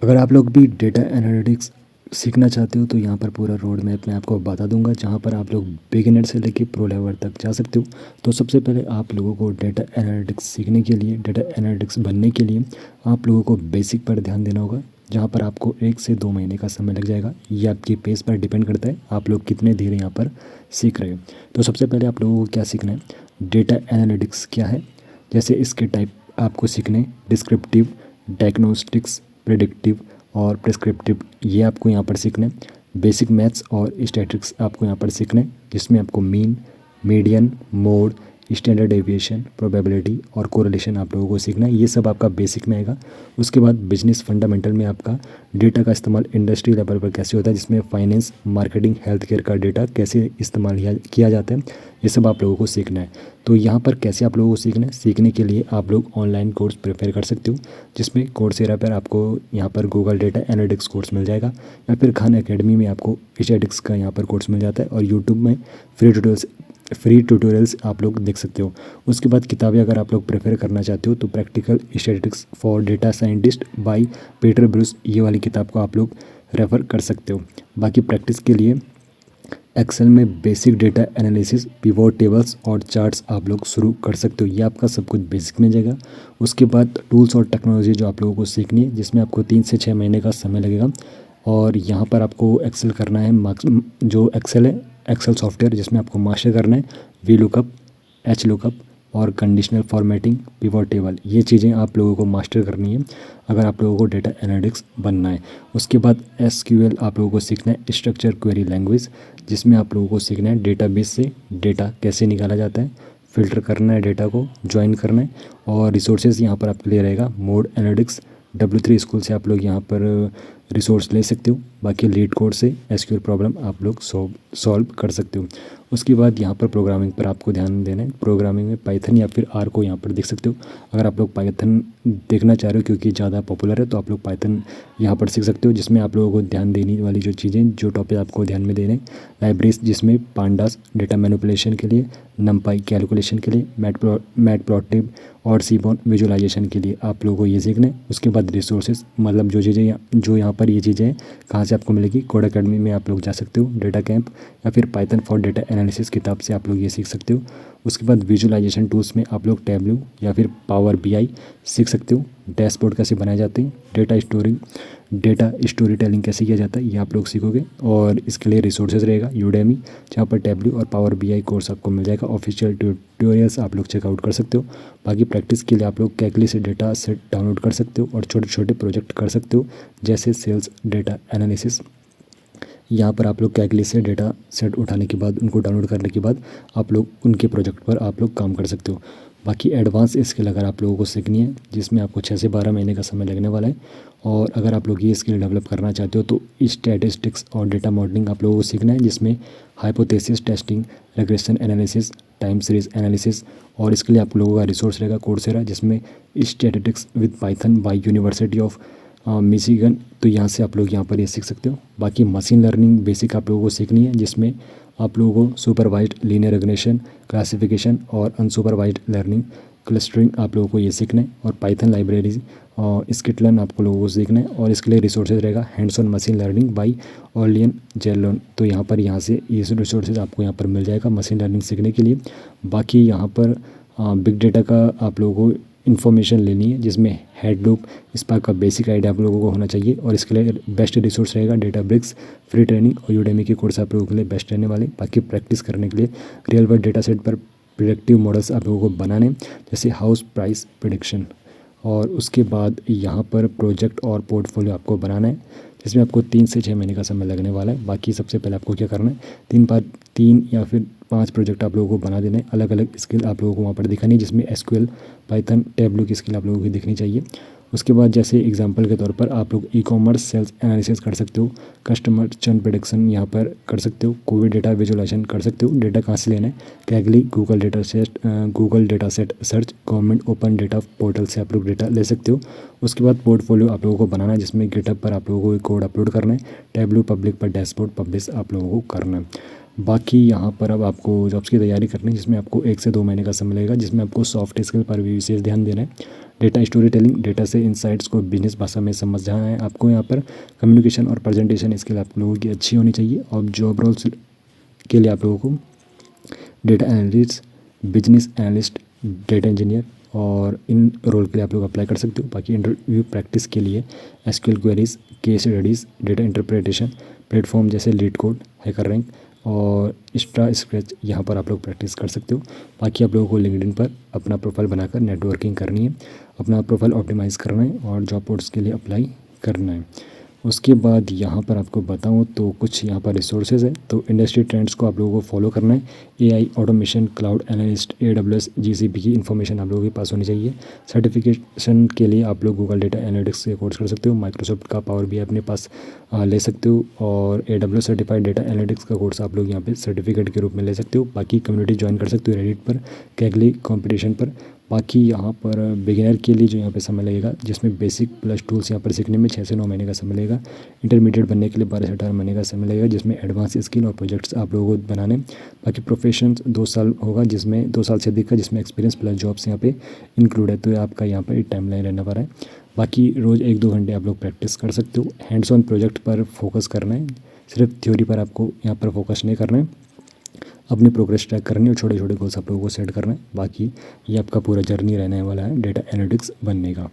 अगर आप लोग भी डेटा एनालिटिक्स सीखना चाहते हो तो यहाँ पर पूरा रोड मैप मैं आपको बता दूंगा, जहाँ पर आप लोग बिगिनर से लेके प्रो लेवल तक जा सकते हो। तो सबसे पहले आप लोगों को डेटा एनालिटिक्स सीखने के लिए, डेटा एनालिटिक्स बनने के लिए आप लोगों को बेसिक पर ध्यान देना होगा, जहाँ पर आपको 1 से 2 महीने का समय लग जाएगा। ये आपकी पेस पर डिपेंड करता है आप लोग कितने धीरे यहाँ पर सीख रहे हो। तो सबसे पहले आप लोगों को क्या सीखना है, डेटा एनालिटिक्स क्या है, जैसे इसके टाइप आपको सीखने डिस्क्रिप्टिव, डायग्नोस्टिक्स, प्रिडिक्टिव और प्रिस्क्रिप्टिव, ये आपको यहाँ पर सीखना है। बेसिक मैथ्स और स्टैटिस्टिक्स आपको यहाँ पर सीखना है, जिसमें आपको mean, median, mode, standard deviation, probability और कोरिलेशन आप लोगों को सीखना है। ये सब आपका बेसिक में आएगा। उसके बाद बिजनेस फंडामेंटल में आपका डेटा का इस्तेमाल इंडस्ट्री लेवल पर कैसे होता है, जिसमें फाइनेंस, मार्केटिंग, हेल्थ केयर का डेटा कैसे इस्तेमाल किया जाता है, ये सब आप लोगों को सीखना है। तो यहाँ पर कैसे आप लोगों को सीखना है, सीखने के लिए आप लोग ऑनलाइन कोर्स प्रेफर कर सकते हो, जिसमें कोर्सेरा पर आपको यहाँ पर गूगल डेटा एनालिटिक्स कोर्स मिल जाएगा, या फिर खान एकेडमी में आपको स्टैटिस्टिक्स का यहाँ पर कोर्स मिल जाता है, और यूट्यूब में फ्री ट्यूटोरियल्स आप लोग देख सकते हो। उसके बाद किताबें अगर आप लोग प्रेफर करना चाहते हो तो practical statistics for data scientist by Peter Bruce, ये वाली किताब को आप लोग रेफ़र कर सकते हो। बाकी प्रैक्टिस के लिए एक्सेल में basic data analysis, pivot tables और चार्ट्स आप लोग शुरू कर सकते हो। ये आपका सब कुछ बेसिक में जाएगा। उसके बाद टूल्स और टेक्नोलॉजी जो आप लोगों को सीखनी है, जिसमें आपको 3 से 6 महीने का समय लगेगा। और यहाँ पर आपको एक्सेल करना है, जो एक्सेल है, एक्सेल सॉफ्टवेयर जिसमें आपको मास्टर करना है वी लुकअप, एच लुकअप और कंडीशनल फॉर्मेटिंग, पिवोट टेबल, ये चीज़ें आप लोगों को मास्टर करनी है अगर आप लोगों को डेटा एनालिटिक्स बनना है। उसके बाद एसक्यूएल आप लोगों को सीखना है, स्ट्रक्चर क्वेरी लैंग्वेज, जिसमें आप लोगों को सीखना है डेटाबेस से डेटा कैसे निकाला जाता है, फ़िल्टर करना है, डेटा को ज्वाइन करना है। और रिसोर्सेज यहाँ पर आपके लिए रहेगा मोड एनालिटिक्स, W3 स्कूल से आप लोग यहाँ पर रिसोर्स ले सकते हो। बाकी लीड कोड से एसक्यूएल प्रॉब्लम आप लोग सॉल्व कर सकते हो। उसके बाद यहाँ पर प्रोग्रामिंग पर आपको ध्यान देना है। प्रोग्रामिंग में पाइथन या फिर आर को यहाँ पर देख सकते हो। अगर आप लोग पाइथन देखना चाह रहे हो क्योंकि ज़्यादा पॉपुलर है, तो आप लोग पाइथन यहाँ पर सीख सकते हो, जिसमें आप लोगों को ध्यान देने वाली जो चीज़ें, जो टॉपिक आपको ध्यान में देने, लाइब्रेरीज जिसमें पांडास डेटा मैनिपुलेशन के लिए, नमपाई कैलकुलेशन के लिए, मैटप्लॉटलिब और सीबॉन विजुअलाइजेशन के लिए आप लोगों को ये सीखना है। उसके बाद रिसोर्सेज, मतलब जो यहाँ पर ये चीज़ें कहाँ से आपको मिलेगी, कोड अकेडमी में आप लोग जा सकते हो, डेटा कैंप या फिर पाइथन फॉर डेटा एनालिसिस किताब से आप लोग ये सीख सकते हो। उसके बाद विजुअलाइजेशन टूल्स में आप लोग टैबलू या फिर पावर बीआई सीख सकते हो। डैशबोर्ड कैसे बनाए जाते हैं, डेटा स्टोरी टेलिंग कैसे किया जाता है, ये आप लोग सीखोगे। और इसके लिए रिसोर्सेज रहेगा यूडेमी, जहाँ पर टैबलू और पावर बीआई कोर्स आपको मिल जाएगा। ऑफिशियल ट्यूटोरियल्स आप लोग चेकआउट कर सकते हो। बाकी प्रैक्टिस के लिए आप लोग कैकली से डेटा सेट डाउनलोड कर सकते हो और छोटे छोटे प्रोजेक्ट कर सकते हो, जैसे सेल्स डेटा एनालिसिस। यहाँ पर आप लोग कैकली से डेटा सेट उठाने के बाद, उनको डाउनलोड करने के बाद आप लोग उनके प्रोजेक्ट पर आप लोग काम कर सकते हो। बाकी एडवांस स्किल अगर आप लोगों को सीखनी है, जिसमें आपको 6 से 12 महीने का समय लगने वाला है, और अगर आप लोग ये स्किल डेवलप करना चाहते हो तो स्टैटिस्टिक्स और डेटा मॉडलिंग आप लोगों को सीखना है, जिसमें hypothesis testing, regression analysis, time series analysis. और इसके लिए आप लोगों का रिसोर्स रहेगा कोर्सेरा, जिसमें statistics with Python by University of Michigan, तो यहाँ से आप लोग यहाँ पर ये सीख सकते हो। बाकी मशीन लर्निंग बेसिक आप लोगों को सीखनी है, जिसमें आप लोगों को सुपरवाइज्ड लीनियर रिग्रेशन, क्लासिफिकेशन और अनसुपरवाइज्ड लर्निंग, क्लस्टरिंग आप लोगों को ये सीखना है। और पाइथन लाइब्रेरीज और स्किटलन आप लोगों को सीखना है। और इसके लिए रिसोर्सेज रहेगा hands on machine learning by Aurelien Geron, तो यहाँ से ये रिसोर्सेज आपको यहाँ पर मिल जाएगा मशीन लर्निंग सीखने के लिए। बाकी यहाँ पर बिग डेटा का आप लोगों को इन्फॉर्मेशन लेनी है, जिसमें हेडलूप, स्पार्क का बेसिक आइडिया आप लोगों को होना चाहिए। और इसके लिए बेस्ट रिसोर्स रहेगा डेटाब्रिक्स, फ्री ट्रेनिंग और यूडेमी के कोर्स आप लोगों के लिए बेस्ट रहने वाले। बाकी प्रैक्टिस करने के लिए रियल वर्ल्ड डेटा सेट पर प्रिडिक्टिव मॉडल्स आप लोगों को बनाने, जैसे हाउस प्राइस प्रिडिक्शन। और उसके बाद यहाँ पर प्रोजेक्ट और पोर्टफोलियो आपको बनाना है, जिसमें आपको 3 से 6 महीने का समय लगने वाला है। बाकी सबसे पहले आपको क्या करना है, 3 या फिर 5 प्रोजेक्ट आप लोगों को बना देने, अलग अलग स्किल आप लोगों को वहाँ पर दिखानी है, जिसमें एसक्यूएल, पाइथन, टैबलू की स्किल आप लोगों को दिखनी चाहिए। उसके बाद जैसे एग्जांपल के तौर पर आप लोग ई कॉमर्स सेल्स एनालिसिस कर सकते हो, कस्टमर चर्न प्रेडिक्शन यहाँ पर कर सकते हो, कोविड डेटा विजुअलाइजेशन कर सकते हो। डेटा कहाँ से लेना है, Kaggle, Google data set search, government open data portal से आप लोग डेटा ले सकते हो। उसके बाद पोर्टफोलियो आप लोगों को बनाना है, जिसमें गिटहब पर आप लोगों को कोड अपलोड करना है, टैबलू पब्लिक पर डैशबोर्ड पब्लिश आप लोगों को करना है। बाकी यहाँ पर अब आपको जॉब्स की तैयारी करनी है, जिसमें आपको 1 से 2 महीने का समय लगेगा, जिसमें आपको सॉफ्ट स्किल पर भी विशेष ध्यान देना है। डेटा स्टोरी टेलिंग, डेटा से इंसाइट्स को बिजनेस भाषा में समझाना है आपको। यहाँ पर कम्युनिकेशन और प्रेजेंटेशन स्किल आप लोगों की अच्छी होनी चाहिए। और जॉब रोल्स के लिए आप लोगों को data analyst, business analyst, data engineer और इन रोल के लिए आप लोग अप्लाई कर सकते हो। बाकी इंटरव्यू प्रैक्टिस के लिए SQL queries, case studies, data interpretation platform जैसे लीड कोड, हैकर रैंक और स्ट्रा स्क्रैच, यहाँ पर आप लोग प्रैक्टिस कर सकते हो। बाकी आप लोगों को लिंक्डइन पर अपना प्रोफाइल बनाकर नेटवर्किंग करनी है, अपना प्रोफाइल ऑप्टिमाइज़ करना है और जॉब पोर्ट्स के लिए अप्लाई करना है। उसके बाद यहाँ पर आपको बताऊँ तो कुछ यहाँ पर रिसोर्सेज है। तो इंडस्ट्री ट्रेंड्स को आप लोगों को फॉलो करना है। AI, automation, cloud analyst, AWS, GCP की इन्फॉर्मेशन आप लोगों के पास होनी चाहिए। सर्टिफिकेशन के लिए आप लोग गूगल डेटा एनालिटिक्स के कोर्स कर सकते हो। माइक्रोसॉफ्ट का पावर भी अपने पास ले सकते हो और AWS सर्टिफाइड डेटा एनालिटिक्स का कोर्स आप लोग यहाँ पे सर्टिफिकेट के रूप में ले सकते हो। बाकी कम्युनिटी ज्वाइन कर सकते हो रेडिट पर, कैगली कॉम्पिटिशन पर। बाकी यहाँ पर बिगिनर के लिए जो यहाँ पे समय लगेगा, जिसमें बेसिक प्लस टूल्स यहाँ पर सीखने में 6 से 9 महीने का समय लगेगा। इंटरमीडिएट बनने के लिए 12 से 18 महीने का समय लगेगा, जिसमें एडवांस स्किल और प्रोजेक्ट्स आप लोगों को बनाने। बाकी प्रोफेशन 2 साल होगा, जिसमें 2 साल से अधिक का, जिसमें एक्सपीरियंस प्लस जॉब्स यहाँ पे इंक्लूड है। तो आपका यहाँ पर टाइम लाइन रहने वाला है। बाकी रोज़ 1-2 घंटे आप लोग प्रैक्टिस कर सकते हो। हैंड्स ऑन प्रोजेक्ट पर फोकस करना है, सिर्फ थ्योरी पर आपको यहाँ पर फोकस नहीं करना है। अपनी प्रोग्रेस ट्रैक करनी है और छोटे छोटे गोल्स आप लोगों को सेट करना है। बाकी ये आपका पूरा जर्नी रहने वाला है डेटा एनालिटिक्स बनने का।